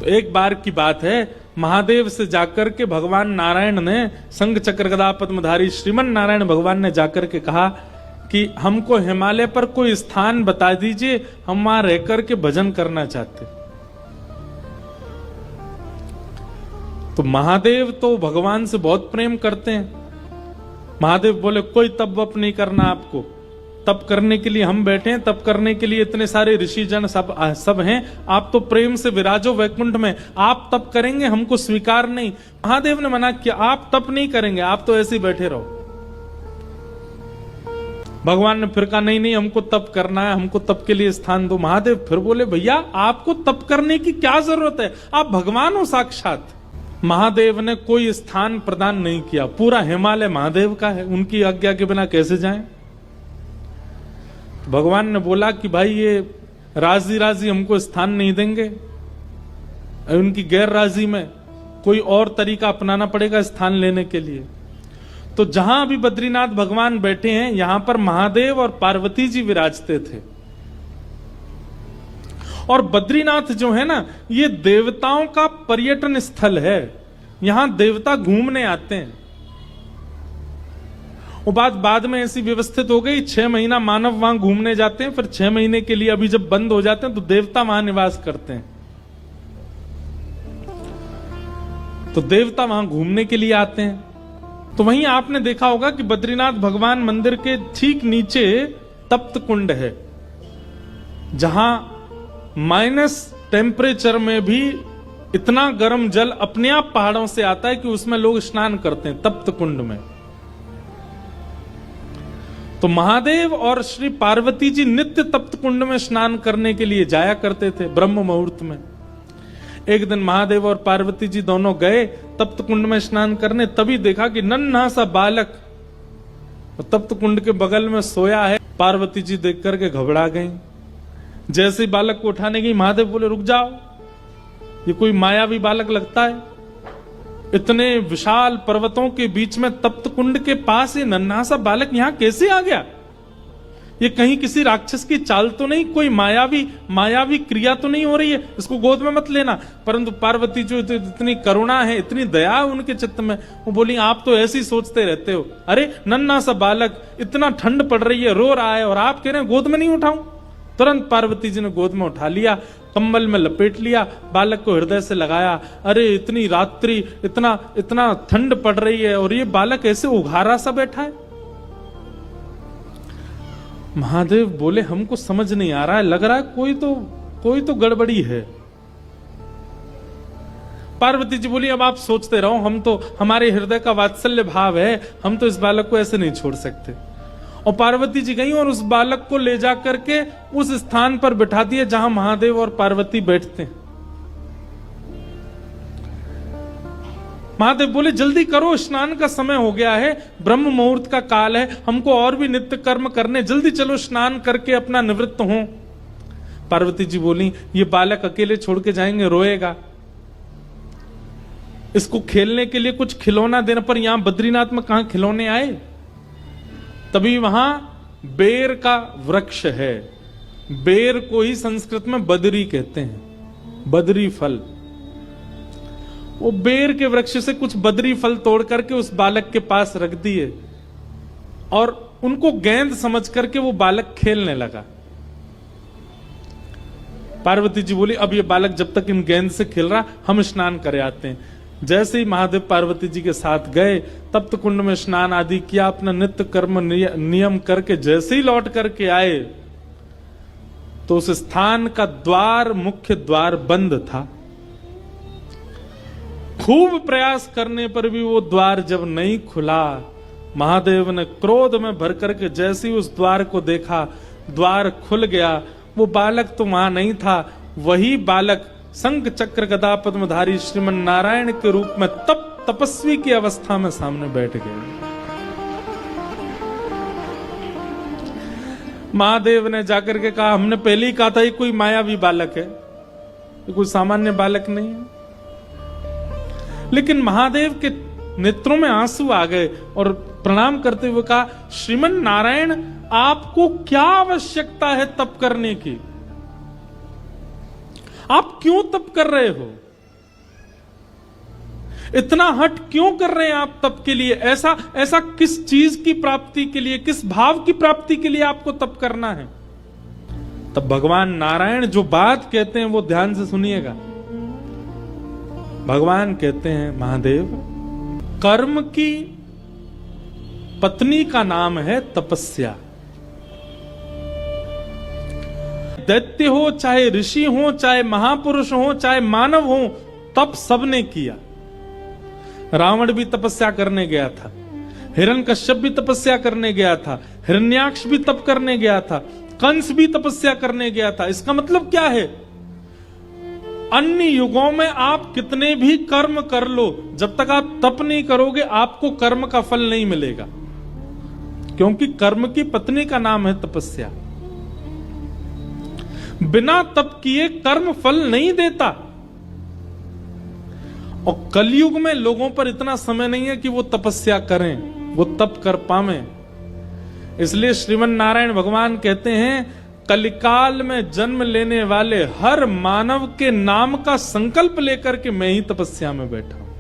तो एक बार की बात है, महादेव से जाकर के भगवान नारायण ने, शंख चक्र गदा पद्मधारी श्रीमन नारायण भगवान ने जाकर के कहा कि हमको हिमालय पर कोई स्थान बता दीजिए, हम वहां रहकर के भजन करना चाहते। तो महादेव तो भगवान से बहुत प्रेम करते हैं। महादेव बोले कोई तप वप नहीं करना आपको, तप करने के लिए हम बैठे हैं, तप करने के लिए इतने सारे ऋषि जन सब हैं, आप तो प्रेम से विराजो वैकुंठ में, आप तप करेंगे हमको स्वीकार नहीं। महादेव ने मना किया, आप तप नहीं करेंगे, आप तो ऐसे ही बैठे रहो। भगवान ने फिर कहा नहीं नहीं हमको तप करना है, हमको तप के लिए स्थान दो। महादेव फिर बोले भैया आपको तप करने की क्या जरूरत है, आप भगवान हो साक्षात। महादेव ने कोई स्थान प्रदान नहीं किया, पूरा हिमालय महादेव का है, उनकी आज्ञा के बिना कैसे जाएं। भगवान ने बोला कि भाई ये राजी राजी हमको स्थान नहीं देंगे, उनकी गैर राजी में कोई और तरीका अपनाना पड़ेगा स्थान लेने के लिए। तो जहां अभी बद्रीनाथ भगवान बैठे हैं, यहां पर महादेव और पार्वती जी विराजते थे। और बद्रीनाथ जो है ना, ये देवताओं का पर्यटन स्थल है, यहां देवता घूमने आते हैं। वो बात बाद में ऐसी व्यवस्थित हो गई, 6 महीना मानव वहां घूमने जाते हैं, फिर 6 महीने के लिए अभी जब बंद हो जाते हैं तो देवता वहां निवास करते हैं। तो देवता वहां घूमने के लिए आते हैं। तो वहीं आपने देखा होगा कि बद्रीनाथ भगवान मंदिर के ठीक नीचे तप्त कुंड है, जहां माइनस टेम्परेचर में भी इतना गर्म जल अपने आप पहाड़ों से आता है कि उसमें लोग स्नान करते हैं तप्त कुंड में। तो महादेव और श्री पार्वती जी नित्य तप्त कुंड में स्नान करने के लिए जाया करते थे ब्रह्म मुहूर्त में। एक दिन महादेव और पार्वती जी दोनों गए तप्त कुंड में स्नान करने, तभी देखा कि नन्हा सा बालक तप्त कुंड के बगल में सोया है। पार्वती जी देख करके घबरा गई। जैसे ही बालक को उठाने गई, महादेव बोले रुक जाओ, ये कोई मायावी बालक लगता है, इतने विशाल पर्वतों के बीच में तप्त कुंड के पास ये नन्हा सा बालक यहां कैसे आ गया? ये कहीं किसी राक्षस की चाल तो नहीं, कोई मायावी क्रिया तो नहीं हो रही है, इसको गोद में मत लेना। परंतु पार्वती जो इतनी करुणा है, इतनी दया है उनके चित्त में, वो बोली आप तो ऐसे ही सोचते रहते हो, अरे नन्हा सा बालक, इतना ठंड पड़ रही है, रो रहा है और आप कह रहे हैं गोद में नहीं उठाऊं। तुरंत पार्वती जी ने गोद में उठा लिया, कंबल में लपेट लिया, बालक को हृदय से लगाया। अरे इतनी रात्रि, इतना ठंड पड़ रही है और ये बालक ऐसे उघारा सा बैठा है। महादेव बोले हमको समझ नहीं आ रहा है, लग रहा है कोई तो गड़बड़ी है। पार्वती जी बोली अब आप सोचते रहो, हम तो, हमारे हृदय का वात्सल्य भाव है, हम तो इस बालक को ऐसे नहीं छोड़ सकते। और पार्वती जी गई और उस बालक को ले जा करके उस स्थान पर बिठा दिए जहां महादेव और पार्वती बैठते हैं। महादेव बोले जल्दी करो, स्नान का समय हो गया है, ब्रह्म मुहूर्त का काल है, हमको और भी नित्य कर्म करने, जल्दी चलो स्नान करके अपना निवृत्त हो। पार्वती जी बोली ये बालक अकेले छोड़ के जाएंगे, रोएगा, इसको खेलने के लिए कुछ खिलौना देने पर, यहां बद्रीनाथ में कहां खिलौने आए। तभी वहां बेर का वृक्ष है, बेर को ही संस्कृत में बदरी कहते हैं, बदरी फल। वो बेर के वृक्ष से कुछ बदरी फल तोड़ करके उस बालक के पास रख दिए और उनको गेंद समझ करके वो बालक खेलने लगा। पार्वती जी बोली अब ये बालक जब तक इन गेंद से खेल रहा, हम स्नान करे आते हैं। जैसे ही महादेव पार्वती जी के साथ गए, तप्त कुंड में स्नान आदि किया, अपना नित्य कर्म नियम करके जैसे ही लौट करके आए तो उस स्थान का द्वार, मुख्य द्वार बंद था। खूब प्रयास करने पर भी वो द्वार जब नहीं खुला, महादेव ने क्रोध में भर करके जैसे ही उस द्वार को देखा, द्वार खुल गया। वो बालक तो वहां नहीं था, वही बालक शंख चक्र गदा पद्मधारी श्रीमन नारायण के रूप में तपस्वी की अवस्था में सामने बैठ गए। महादेव ने जाकर के कहा हमने पहले ही कहा था ये कोई मायावी बालक है, ये कोई सामान्य बालक नहीं है। लेकिन महादेव के नेत्रों में आंसू आ गए और प्रणाम करते हुए कहा श्रीमन नारायण आपको क्या आवश्यकता है तप करने की, आप क्यों तप कर रहे हो? इतना हट क्यों कर रहे हैं आप तप के लिए? ऐसा ऐसा किस चीज की प्राप्ति के लिए, किस भाव की प्राप्ति के लिए आपको तप करना है? तब भगवान नारायण जो बात कहते हैं वो ध्यान से सुनिएगा। भगवान कहते हैं, महादेव, कर्म की पत्नी का नाम है तपस्या। दैत्य हो, चाहे ऋषि हो, चाहे महापुरुष हो, चाहे मानव हो, तप सबने किया। रावण भी तपस्या करने गया था, हिरण्यकश्यप भी तपस्या करने गया था, हिरण्याक्ष भी तप करने गया था, कंस भी तपस्या करने गया था। इसका मतलब क्या है? अन्य युगों में आप कितने भी कर्म कर लो, जब तक आप तप नहीं करोगे आपको कर्म का फल नहीं मिलेगा, क्योंकि कर्म की पत्नी का नाम है तपस्या। बिना तप किए कर्म फल नहीं देता। और कलयुग में लोगों पर इतना समय नहीं है कि वो तपस्या करें, वो तप कर पावे। इसलिए श्रीमन नारायण भगवान कहते हैं, कलिकाल में जन्म लेने वाले हर मानव के नाम का संकल्प लेकर के मैं ही तपस्या में बैठा हूं।